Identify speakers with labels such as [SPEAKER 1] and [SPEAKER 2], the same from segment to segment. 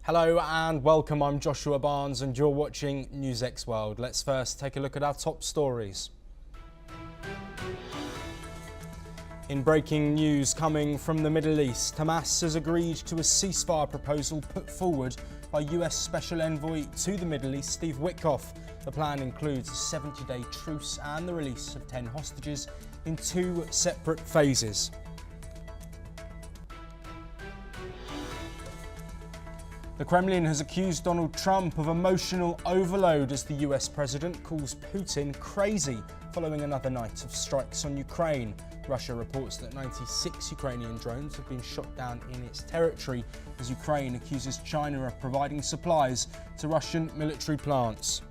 [SPEAKER 1] Hello and welcome, I'm Joshua Barnes and you're watching NewsX World. Let's first take a look at our top stories. In breaking news coming from the Middle East, Hamas has agreed to a ceasefire proposal put forward by US Special Envoy to the Middle East, Steve Witkoff. The plan includes a 70-day truce and the release of 10 hostages in 2 separate phases. The Kremlin has accused Donald Trump of emotional overload as the US president calls Putin crazy following another night of strikes on Ukraine. Russia reports that 96 Ukrainian drones have been shot down in its territory as Ukraine accuses China of providing supplies to Russian military plants.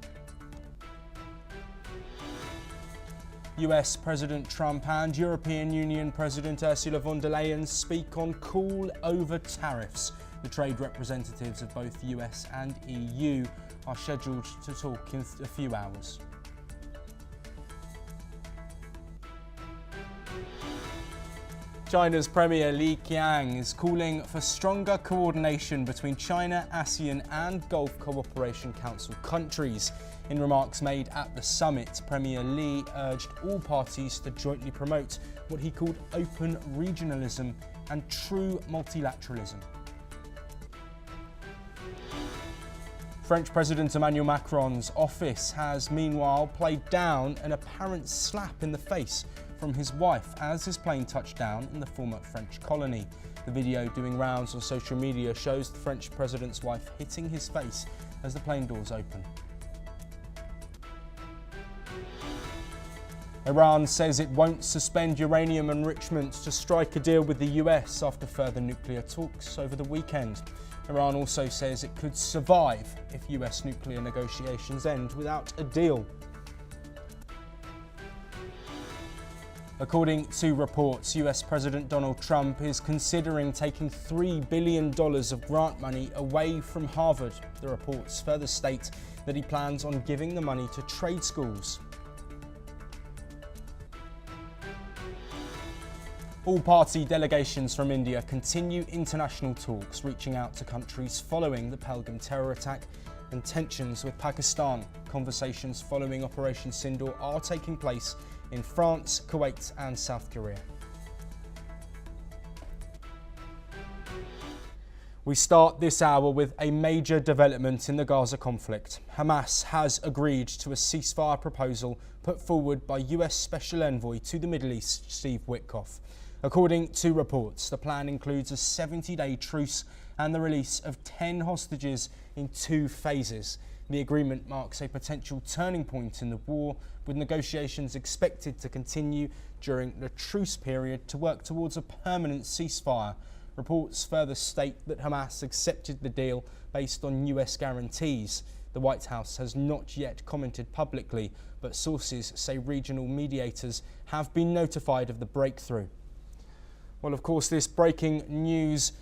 [SPEAKER 1] US President Trump and European Union President Ursula von der Leyen speak on call over tariffs. The trade representatives of both US and EU are scheduled to talk in a few hours. China's Premier Li Qiang is calling for stronger coordination between China, ASEAN and Gulf Cooperation Council countries. In remarks made at the summit, Premier Li urged all parties to jointly promote what he called open regionalism and true multilateralism. French President Emmanuel Macron's office has meanwhile played down an apparent slap in the face from his wife as his plane touched down in the former French colony. The video doing rounds on social media shows the French president's wife hitting his face as the plane doors open. Iran says it won't suspend uranium enrichment to strike a deal with the US after further nuclear talks over the weekend. Iran also says it could survive if US nuclear negotiations end without a deal. According to reports, US President Donald Trump is considering taking $3 billion of grant money away from Harvard. The reports further state that he plans on giving the money to trade schools. All-party delegations from India continue international talks, reaching out to countries following the Pahalgam terror attack and tensions with Pakistan. Conversations following Operation Sindoor are taking place in France, Kuwait and South Korea. We start this hour with a major development in the Gaza conflict. Hamas has agreed to a ceasefire proposal put forward by US Special Envoy to the Middle East, Steve Witkoff. According to reports, the plan includes a 70-day truce and the release of 10 hostages in 2 phases. The agreement marks a potential turning point in the war, with negotiations expected to continue during the truce period to work towards a permanent ceasefire. Reports further state that Hamas accepted the deal based on US guarantees. The White House has not yet commented publicly, but sources say regional mediators have been notified of the breakthrough. Well, of course, this breaking news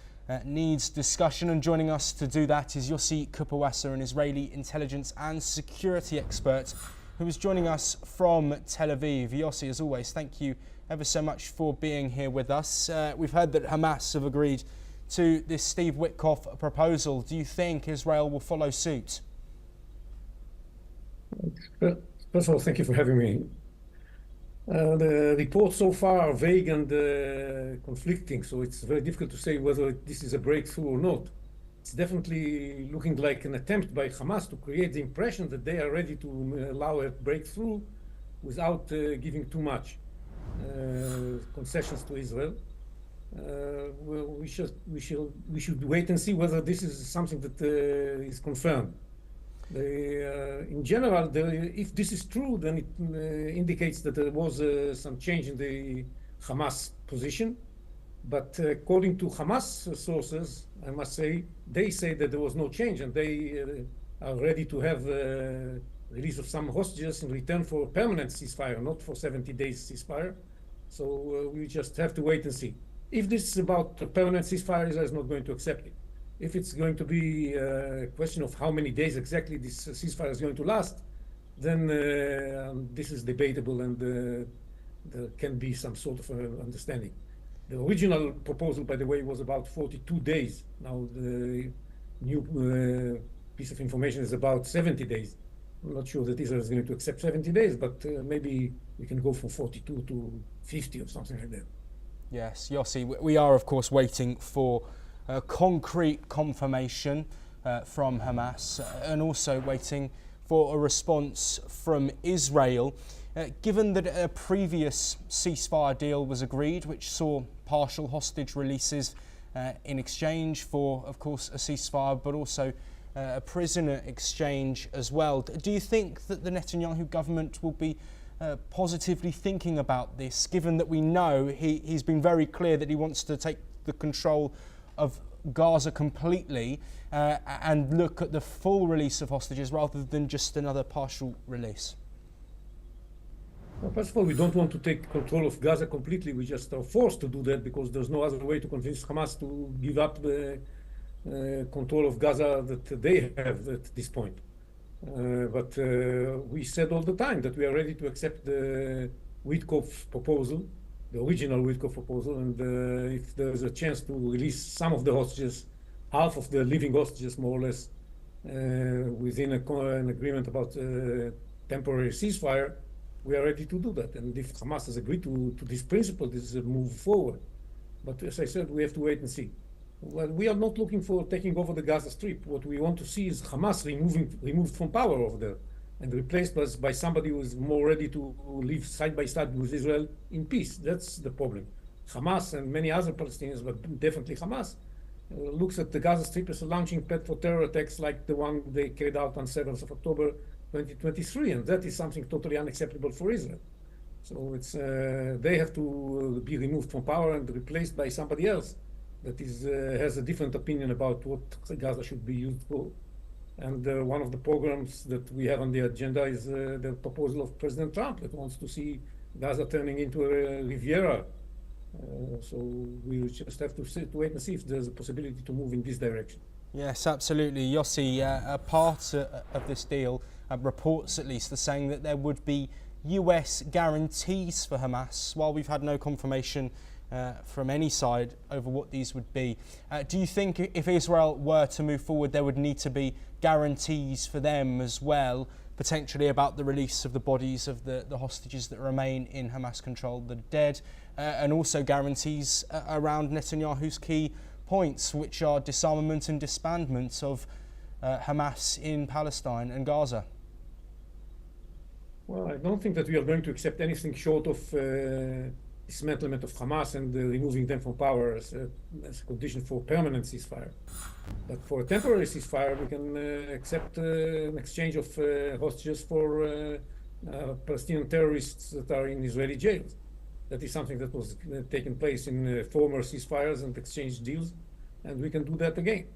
[SPEAKER 1] needs discussion, and joining us to do that is Yossi Kupawasa, an Israeli intelligence and security expert who is joining us from Tel Aviv. Yossi, as always, thank you ever so much for being here with us. We've heard that Hamas have agreed to this Steve Witkoff proposal. Do you think Israel will follow suit?
[SPEAKER 2] First of all, thank you for having me. The reports so far are vague and conflicting, so it's very difficult to say whether this is a breakthrough or not. It's definitely looking like an attempt by Hamas to create the impression that they are ready to allow a breakthrough without giving too much concessions to Israel. Well, we should wait and see whether this is something that is confirmed. In general, if this is true, then it indicates that there was some change in the Hamas position. But according to Hamas sources, I must say, they say that there was no change, and they are ready to have release of some hostages in return for a permanent ceasefire, not for 70 days ceasefire. So we just have to wait and see. If this is about a permanent ceasefire, Israel is not going to accept it. If it's going to be a question of how many days exactly this ceasefire is going to last, then this is debatable, and there can be some sort of understanding. The original proposal, by the way, was about 42 days. Now the new piece of information is about 70 days. I'm not sure that Israel is going to accept 70 days, but maybe we can go from 42 to 50 or something like that.
[SPEAKER 1] Yes, Yossi, we are of course waiting for concrete confirmation from Hamas and also waiting for a response from Israel. Given that a previous ceasefire deal was agreed, which saw partial hostage releases in exchange for, of course, a ceasefire, but also a prisoner exchange as well. Do you think that the Netanyahu government will be positively thinking about this, given that we know he's been very clear that he wants to take the control of Gaza completely and look at the full release of hostages rather than just another partial release?
[SPEAKER 2] Well, first of all, we don't want to take control of Gaza completely. We just are forced to do that because there's no other way to convince Hamas to give up the control of Gaza that they have at this point. But we said all the time that we are ready to accept the Withdrawal proposal, the original Withdrawal proposal, and if there's a chance to release some of the hostages, half of the living hostages more or less, within an agreement about temporary ceasefire, we are ready to do that. And if Hamas has agreed to this principle, this is a move forward. But as I said, we have to wait and see. Well, we are not looking for taking over the Gaza Strip. What we want to see is Hamas removed from power over there and replaced by somebody who is more ready to live side by side with Israel in peace. That's the problem. Hamas and many other Palestinians, but definitely Hamas, looks at the Gaza Strip as a launching pad for terror attacks like the one they carried out on 7th of October 2023, and that is something totally unacceptable for Israel. So it's they have to be removed from power and replaced by somebody else that has a different opinion about what Gaza should be used for. And one of the programs that we have on the agenda is the proposal of President Trump that wants to see Gaza turning into a Riviera. So we just have to wait and see if there's a possibility to move in this direction.
[SPEAKER 1] Yes, absolutely. Yossi, a part of this deal, reports at least, are saying that there would be US guarantees for Hamas, while we've had no confirmation from any side over what these would be. Do you think if Israel were to move forward, there would need to be guarantees for them as well, potentially about the release of the bodies of the hostages that remain in Hamas control, that are dead, and also guarantees around Netanyahu's key points, which are disarmament and disbandment of Hamas in Palestine and Gaza?
[SPEAKER 2] Well, I don't think that we are going to accept anything short of dismantlement of Hamas and removing them from power as a condition for permanent ceasefire. But for a temporary ceasefire, we can accept an exchange of hostages for Palestinian terrorists that are in Israeli jails. That is something that was taking place in former ceasefires and exchange deals, and we can do that again.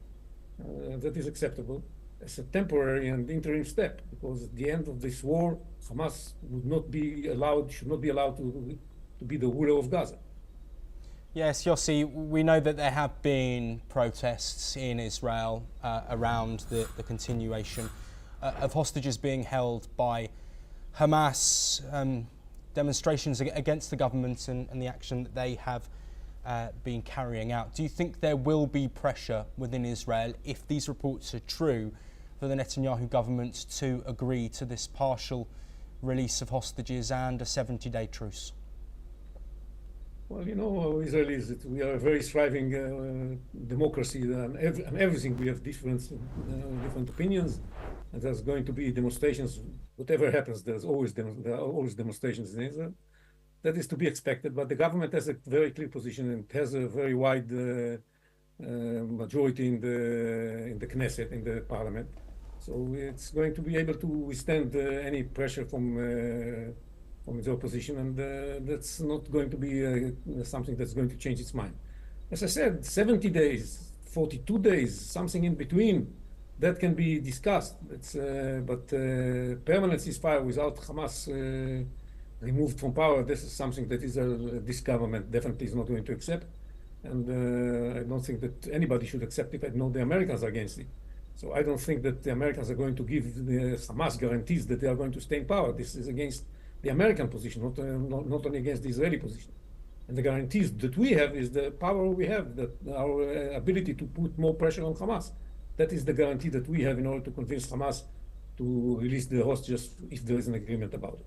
[SPEAKER 2] That is acceptable as a temporary and interim step, because at the end of this war, Hamas should not be allowed to be the ruler of Gaza.
[SPEAKER 1] Yes, Yossi, we know that there have been protests in Israel around the continuation of hostages being held by Hamas, demonstrations against the government and the action that they have been carrying out. Do you think there will be pressure within Israel, if these reports are true, for the Netanyahu government to agree to this partial release of hostages and a 70-day truce?
[SPEAKER 2] Well, you know, Israelis, we are a very thriving democracy, and everything we have different opinions, and there's going to be demonstrations. Whatever happens, there are always demonstrations in Israel. That is to be expected, but the government has a very clear position and has a very wide majority in the Knesset, in the parliament. So it's going to be able to withstand any pressure from the opposition, and that's not going to be something that's going to change its mind. As I said, 70 days, 42 days, something in between, that can be discussed. But permanent ceasefire without Hamas removed from power, this is something that this government definitely is not going to accept. And I don't think that anybody should accept it. I know the Americans are against it. So I don't think that the Americans are going to give the Hamas guarantees that they are going to stay in power. This is against the American position, not only against the Israeli position. And the guarantees that we have is the power we have, that our ability to put more pressure on Hamas. That is the guarantee that we have in order to convince Hamas to release the hostages if there is an agreement about it.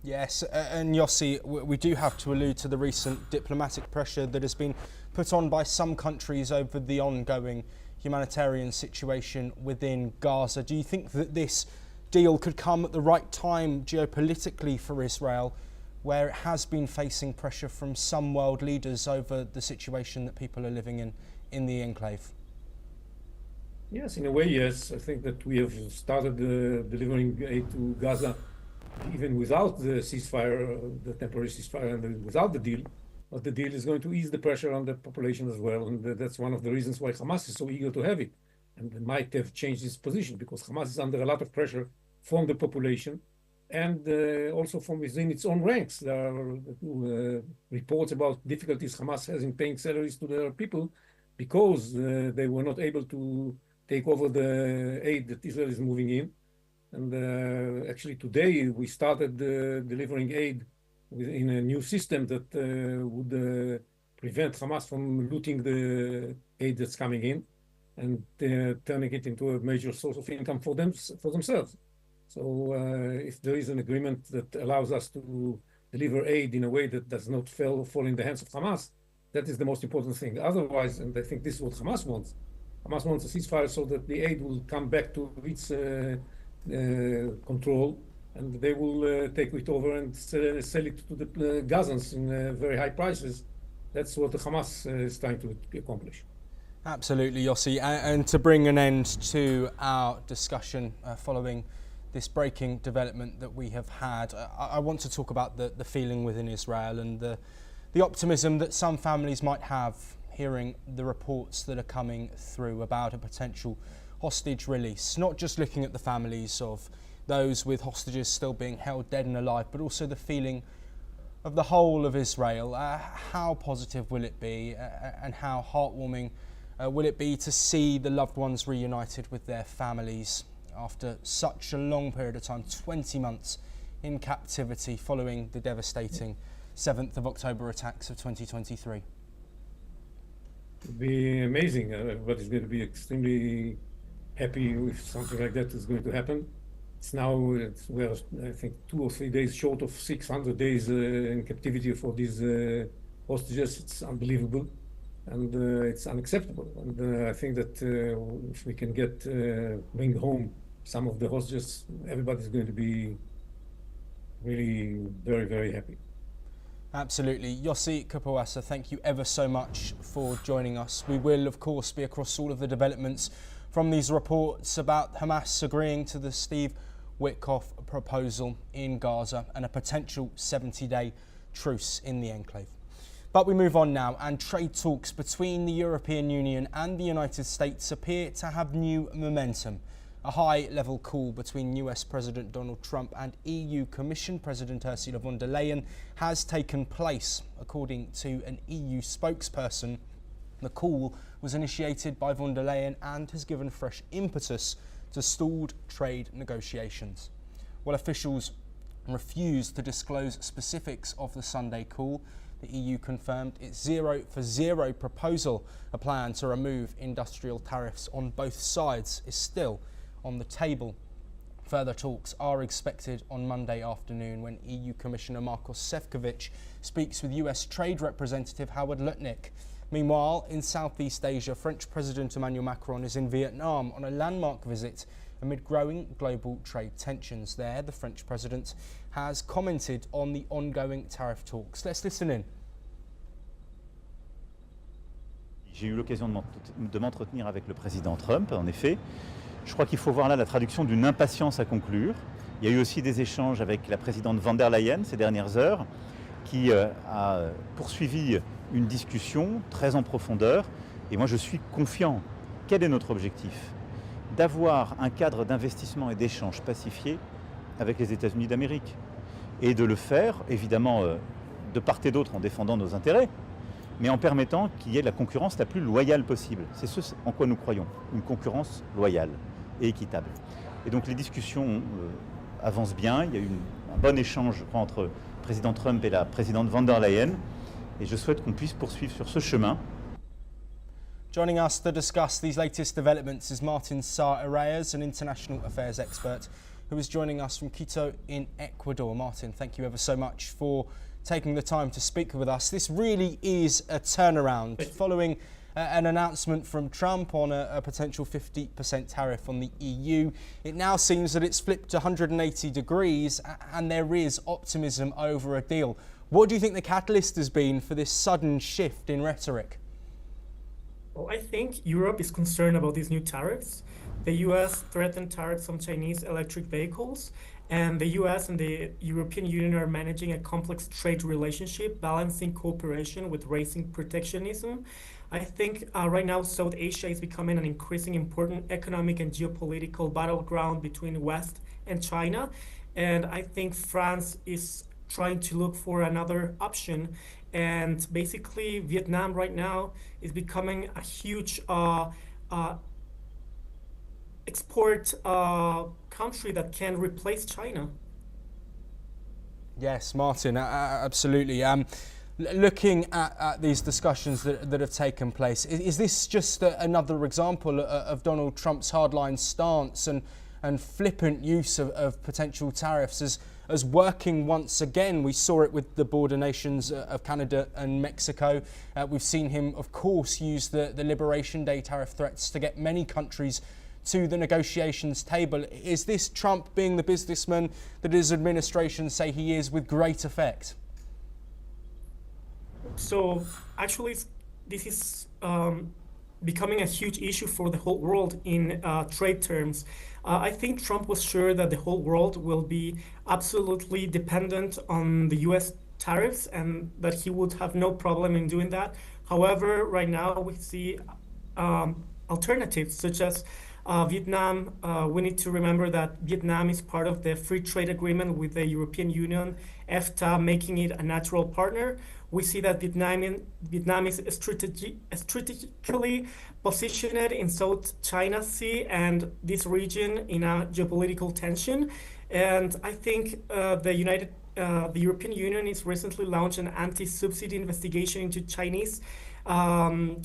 [SPEAKER 1] Yes, and Yossi, we do have to allude to the recent diplomatic pressure that has been put on by some countries over the ongoing humanitarian situation within Gaza. Do you think that this deal could come at the right time geopolitically for Israel, where it has been facing pressure from some world leaders over the situation that people are living in the enclave?
[SPEAKER 2] Yes, in a way, yes. I think that we have started delivering aid to Gaza even without the ceasefire, the temporary ceasefire, and without the deal. But the deal is going to ease the pressure on the population as well. And that's one of the reasons why Hamas is so eager to have it. And it might have changed its position because Hamas is under a lot of pressure from the population and also from within its own ranks. There are reports about difficulties Hamas has in paying salaries to their people because they were not able to take over the aid that Israel is moving in. And actually today we started delivering aid in a new system that would prevent Hamas from looting the aid that's coming in and turning it into a major source of income for themselves. So if there is an agreement that allows us to deliver aid in a way that does not fall in the hands of Hamas, that is the most important thing. Otherwise, and I think this is what Hamas wants, Hamas wants a ceasefire so that the aid will come back to its control, and they will take it over and sell it to the Gazans in very high prices. That's what the Hamas is trying to accomplish.
[SPEAKER 1] Absolutely, Yossi. And to bring an end to our discussion following this breaking development that we have had, I want to talk about the feeling within Israel and the optimism that some families might have hearing the reports that are coming through about a potential hostage release, not just looking at the families of those with hostages still being held dead and alive, but also the feeling of the whole of Israel. How positive will it be and how heartwarming will it be to see the loved ones reunited with their families after such a long period of time, 20 months in captivity following the devastating 7th of October attacks of 2023?
[SPEAKER 2] It would be amazing. Everybody's going to be extremely happy if something like that is going to happen. We're, I think, 2 or 3 days short of 600 days in captivity for these hostages. It's unbelievable and it's unacceptable. And I think that if we can bring home some of the hostages, everybody's going to be really very, very happy.
[SPEAKER 1] Absolutely. Yossi Kupawasa, thank you ever so much for joining us. We will, of course, be across all of the developments from these reports about Hamas agreeing to the Steve Witkoff proposal in Gaza and a potential 70-day truce in the enclave. But we move on now, and trade talks between the European Union and the United States appear to have new momentum. A high-level call between US President Donald Trump and EU Commission President Ursula von der Leyen has taken place. According to an EU spokesperson, the call was initiated by von der Leyen and has given fresh impetus to stalled trade negotiations. While officials refused to disclose specifics of the Sunday call, the EU confirmed its zero-for-zero proposal, a plan to remove industrial tariffs on both sides, is still on the table. Further talks are expected on Monday afternoon when EU Commissioner Markus Šefčovič speaks with US Trade Representative Howard Lutnick. Meanwhile, in Southeast Asia, French President Emmanuel Macron is in Vietnam on a landmark visit amid growing global trade tensions. There, the French president has commented on the ongoing tariff talks. Let's listen in.
[SPEAKER 3] J'ai eu l'occasion de m'entretenir avec le président Trump, en effet. Je crois qu'il faut voir là la traduction d'une impatience à conclure. Il y a eu aussi des échanges avec la présidente von der Leyen ces dernières heures, qui a poursuivi une discussion très en profondeur. Et moi, je suis confiant. Quel est notre objectif? D'avoir un cadre d'investissement et d'échange pacifié avec les États-Unis d'Amérique. Et de le faire, évidemment, de part et d'autre en défendant nos intérêts, mais en permettant qu'il y ait la concurrence la plus loyale possible. C'est ce en quoi nous croyons, une concurrence loyale et équitable. Et donc les discussions avancent bien. Il y a eu un bon échange, je crois, entre le président Trump et la présidente von der Leyen. et je souhaite qu'on puisse poursuivre sur ce chemin.
[SPEAKER 1] Joining us to discuss these latest developments is Martin Sa-Arayas, an international affairs expert who is joining us from Quito in Ecuador. Martin, thank you ever so much for taking the time to speak with us. This really is a turnaround following an announcement from Trump on a potential 50% tariff on the EU. It now seems that it's flipped 180 degrees and there is optimism over a deal. What do you think the catalyst has been for this sudden shift in rhetoric?
[SPEAKER 4] Well, I think Europe is concerned about these new tariffs. The US threatened tariffs on Chinese electric vehicles, and the US and the European Union are managing a complex trade relationship, balancing cooperation with raising protectionism. I think right now South Asia is becoming an increasingly important economic and geopolitical battleground between West and China. And I think France is trying to look for another option. And basically, Vietnam right now is becoming a huge export country that can replace China.
[SPEAKER 1] Yes, Martin, absolutely. Looking at these discussions that have taken place, is this just another example of Donald Trump's hardline stance and flippant use of potential tariffs as working once again? We saw it with the border nations of Canada and Mexico. We've seen him, of course, use the Liberation Day tariff threats to get many countries to the negotiations table. Is this Trump being the businessman that his administration say he is with great effect?
[SPEAKER 4] So actually, this is becoming a huge issue for the whole world in trade terms. I think Trump was sure that the whole world will be absolutely dependent on the US tariffs and that he would have no problem in doing that. However, right now we see alternatives such as Vietnam. We need to remember that Vietnam is part of the free trade agreement with the European Union, EFTA, making it a natural partner. We see that Vietnam is strategically positioned in South China Sea and this region in a geopolitical tension. And I think the European Union has recently launched an anti-subsidy investigation into Chinese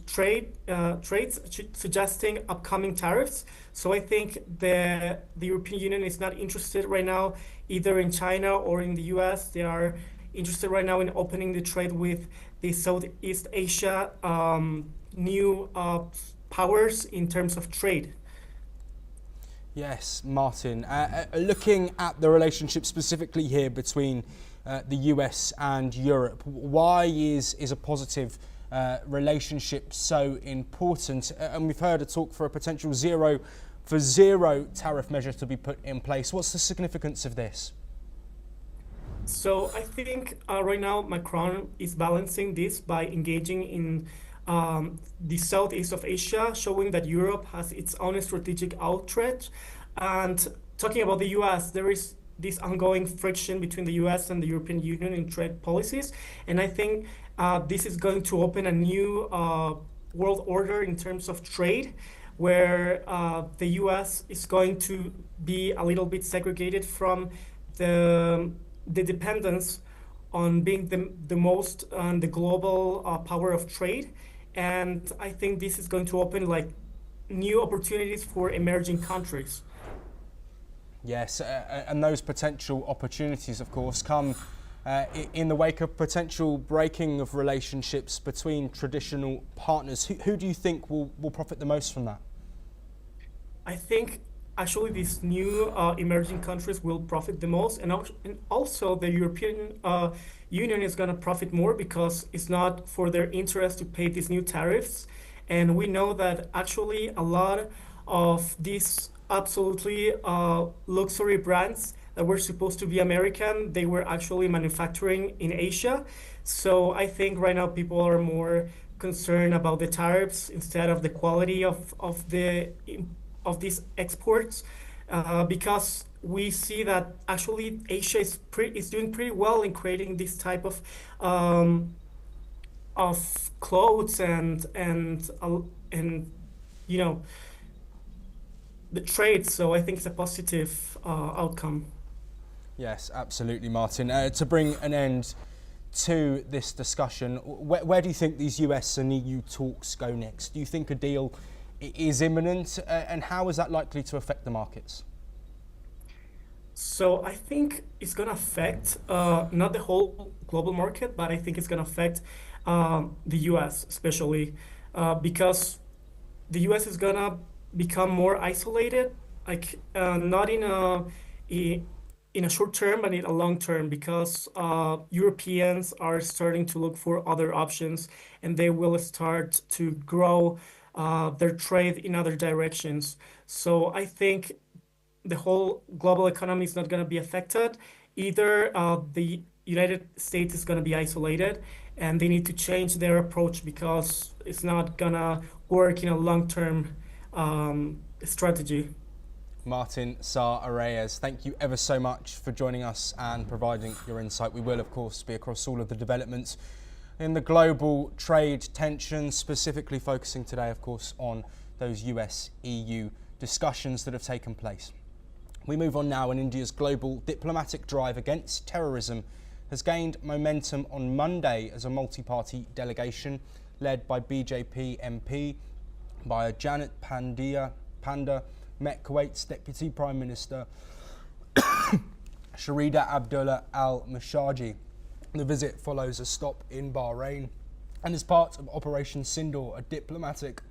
[SPEAKER 4] trades, suggesting upcoming tariffs. So I think the European Union is not interested right now either in China or in the US. They are interested right now in opening the trade with the Southeast Asia new powers in terms of trade.
[SPEAKER 1] Yes, Martin. Looking at the relationship specifically here between the US and Europe, why is a positive relationship so important? And we've heard a talk for a potential zero tariff measure to be put in place. What's the significance of this?
[SPEAKER 4] So I think right now Macron is balancing this by engaging in the southeast of Asia, showing that Europe has its own strategic outreach. And talking about the US, there is this ongoing friction between the US and the European Union in trade policies. And I think this is going to open a new world order in terms of trade, where the US is going to be a little bit segregated from the dependence on being the most on the global power of trade. And I think this is going to open like new opportunities for emerging countries.
[SPEAKER 1] Yes, and those potential opportunities, of course, come in the wake of potential breaking of relationships between traditional partners. Who do you think will profit the most from that?
[SPEAKER 4] I think actually these new emerging countries will profit the most, and also the European Union is going to profit more because it's not for their interest to pay these new tariffs. And we know that actually a lot of these absolutely luxury brands that were supposed to be American, they were actually manufacturing in Asia. So I think right now people are more concerned about the tariffs instead of the quality of these exports, because we see that actually Asia is doing pretty well in creating this type of clothes and you know the trade. So I think it's a positive outcome.
[SPEAKER 1] Yes, absolutely, Martin. To bring an end to this discussion. Where do you think these US and EU talks go next? Do you think a deal is imminent, and how is that likely to affect the markets?
[SPEAKER 4] So I think it's going to affect not the whole global market, but I think it's going to affect the US especially because the US is going to become more isolated, like not in a short term, but in a long term, because Europeans are starting to look for other options, and they will start to grow their trade in other directions. So I think the whole global economy is not going to be affected. Either the United States is going to be isolated and they need to change their approach because it's not going to work in a long-term strategy.
[SPEAKER 1] Martin Saar-Arayes, thank you ever so much for joining us and providing your insight. We will, of course, be across all of the developments in the global trade tensions, specifically focusing today, of course, on those US-EU discussions that have taken place. We move on now, and India's global diplomatic drive against terrorism has gained momentum on Monday as a multi-party delegation led by BJP MP by Janet Panda met Kuwait's Deputy Prime Minister Sharida Abdullah Al-Mashaji. The visit follows a stop in Bahrain and is part of Operation Sindoor, a diplomatic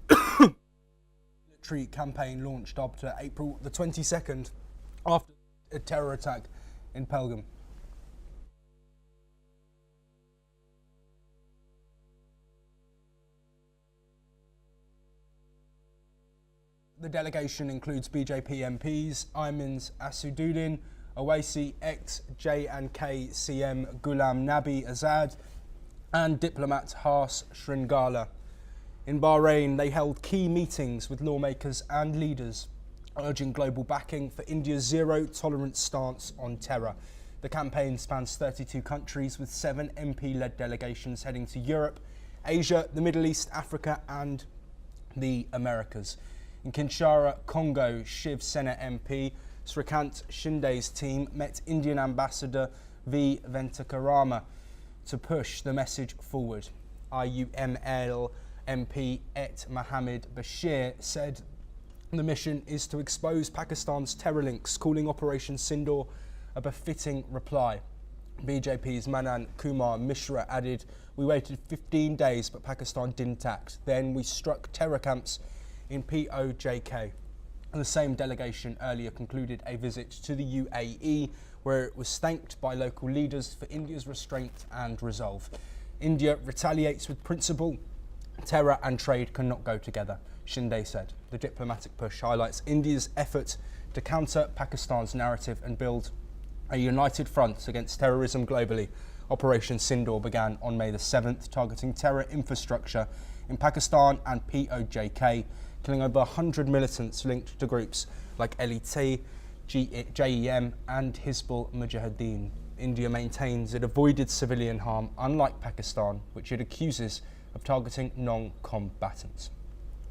[SPEAKER 1] military campaign launched after April the 22nd after a terror attack in Pelgam. The delegation includes BJP MPs Ayman Asaduddin Owaisi, ex-J&K CM Ghulam Nabi Azad, and diplomat Harsh Shringala. In Bahrain, they held key meetings with lawmakers and leaders, urging global backing for India's zero-tolerance stance on terror. The campaign spans 32 countries, with 7 MP-led delegations heading to Europe, Asia, the Middle East, Africa, and the Americas. In Kinshasa, Congo, Shiv Sena MP Srikant Shinde's team met Indian Ambassador V. Venkatarama to push the message forward. IUML MP Et Mohammed Bashir said the mission is to expose Pakistan's terror links, calling Operation Sindoor a befitting reply. BJP's Manan Kumar Mishra added, "We waited 15 days, but Pakistan didn't act. Then we struck terror camps in POJK." And the same delegation earlier concluded a visit to the UAE, where it was thanked by local leaders for India's restraint and resolve. India retaliates with principle. Terror and trade cannot go together, Shinde said. The diplomatic push highlights India's effort to counter Pakistan's narrative and build a united front against terrorism globally. Operation Sindoor began on May the 7th, targeting terror infrastructure in Pakistan and POJK, killing over 100 militants linked to groups like LET, JEM and Hizbul Mujahideen. India maintains it avoided civilian harm, unlike Pakistan, which it accuses of targeting non-combatants.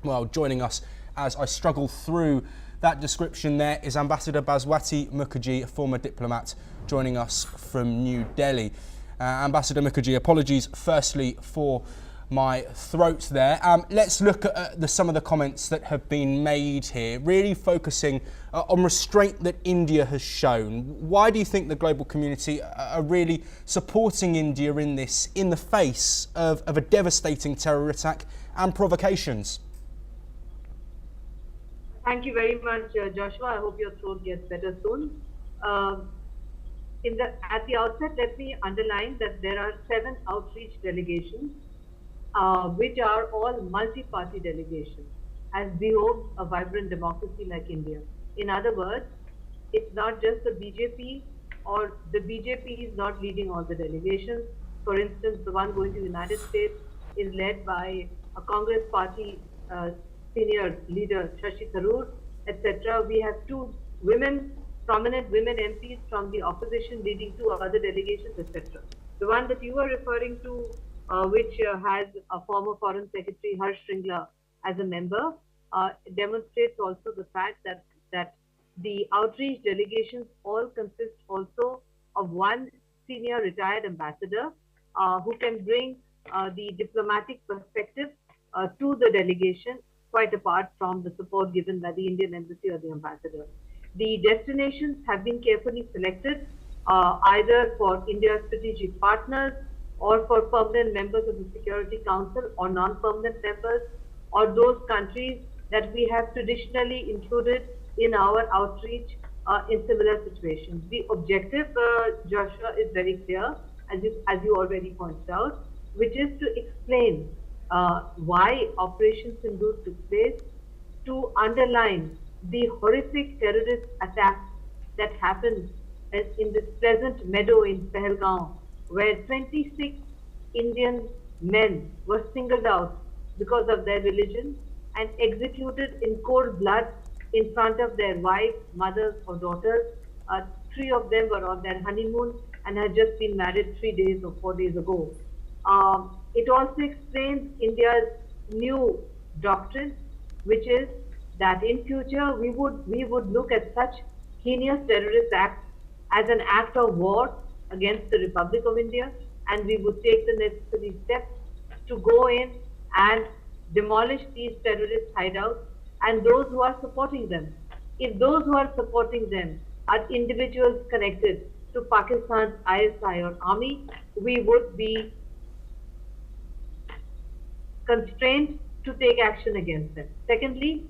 [SPEAKER 1] Well, joining us as I struggle through that description there is Ambassador Baswati Mukherjee, a former diplomat, joining us from New Delhi. Ambassador Mukherjee, apologies firstly for my throat there. Let's look at some of the comments that have been made here, really focusing on restraint that India has shown. Why do you think the global community are really supporting India in this, in the face of a devastating terror attack and provocations?
[SPEAKER 5] Thank you very much, Joshua. I hope your throat gets better soon. At the outset, let me underline that there are 7 outreach delegations, which are all multi-party delegations, as behoves a vibrant democracy like India. In other words, it's not just the BJP, or the BJP is not leading all the delegations. For instance, the one going to the United States is led by a Congress party senior leader, Shashi Tharoor, etc. We have 2 prominent women MPs from the opposition leading 2 other delegations, etc. The one that you were referring to, which has a former Foreign Secretary Harsh Shringla as a member, demonstrates also the fact that the outreach delegations all consist also of one senior retired ambassador who can bring the diplomatic perspective to the delegation, quite apart from the support given by the Indian embassy or the ambassador. The destinations have been carefully selected either for India's strategic partners or for permanent members of the Security Council or non-permanent members, or those countries that we have traditionally included in our outreach in similar situations. The objective, Joshua, is very clear, as you already pointed out, which is to explain why Operation Sindoor took place, to underline the horrific terrorist attacks that happened in this pleasant meadow in Pahalgaon, where 26 Indian men were singled out because of their religion and executed in cold blood in front of their wives, mothers, or daughters. 3 of them were on their honeymoon and had just been married 3 days or 4 days ago. It also explains India's new doctrine, which is that in future we would look at such heinous terrorist acts as an act of war against the Republic of India, and we would take the necessary steps to go in and demolish these terrorist hideouts and those who are supporting them. If those who are supporting them are individuals connected to Pakistan's ISI or army, we would be constrained to take action against them. Secondly,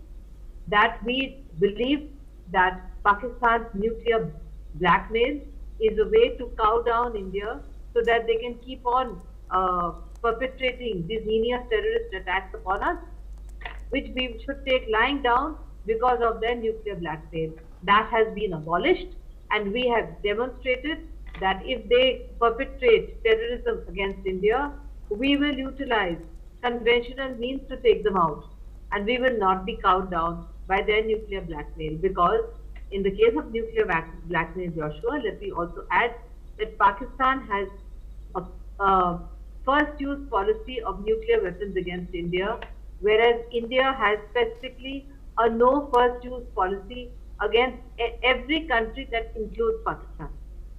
[SPEAKER 5] that we believe that Pakistan's nuclear blackmail is a way to cow down India so that they can keep on perpetrating these heinous terrorist attacks upon us, which we should take lying down because of their nuclear blackmail. That has been abolished, and we have demonstrated that if they perpetrate terrorism against India, we will utilize conventional means to take them out, and we will not be cowed down by their nuclear blackmail. Because in the case of nuclear blackmail, Joshua, let me also add that Pakistan has a first use policy of nuclear weapons against India, whereas India has specifically a no first use policy against every country that includes Pakistan.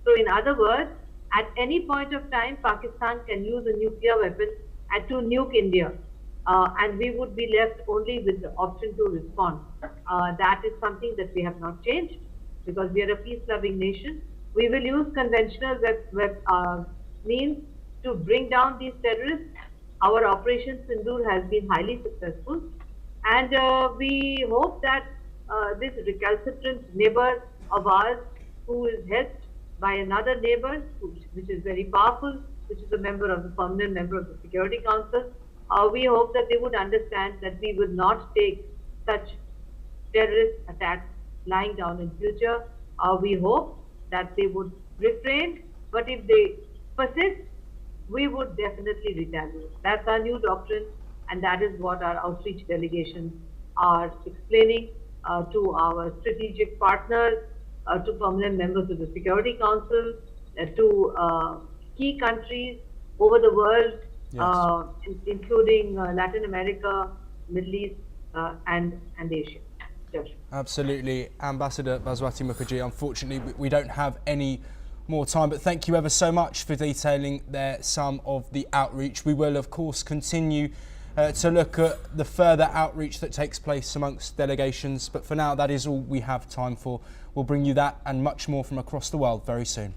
[SPEAKER 5] So in other words, at any point of time, Pakistan can use a nuclear weapon and to nuke India, and we would be left only with the option to respond. That is something that we have not changed, because we are a peace-loving nation. We will use conventional means to bring down these terrorists. Our Operation Sindoor has been highly successful, and we hope that this recalcitrant neighbor of ours, who is helped by another neighbor, which is very powerful, which is a permanent member of the Security Council, we hope that they would understand that we would not take such terrorist attacks lying down in future. We hope that they would refrain, but if they persist, we would definitely retaliate. That's our new doctrine, and that is what our outreach delegations are explaining to our strategic partners, to permanent members of the Security Council, to key countries over the world, yes, including Latin America, Middle East, and Asia. Josh.
[SPEAKER 1] Absolutely. Ambassador Baswati Mukherjee, unfortunately we don't have any more time, but thank you ever so much for detailing there some of the outreach. We will of course continue to look at the further outreach that takes place amongst delegations, but for now that is all we have time for. We'll bring you that and much more from across the world very soon.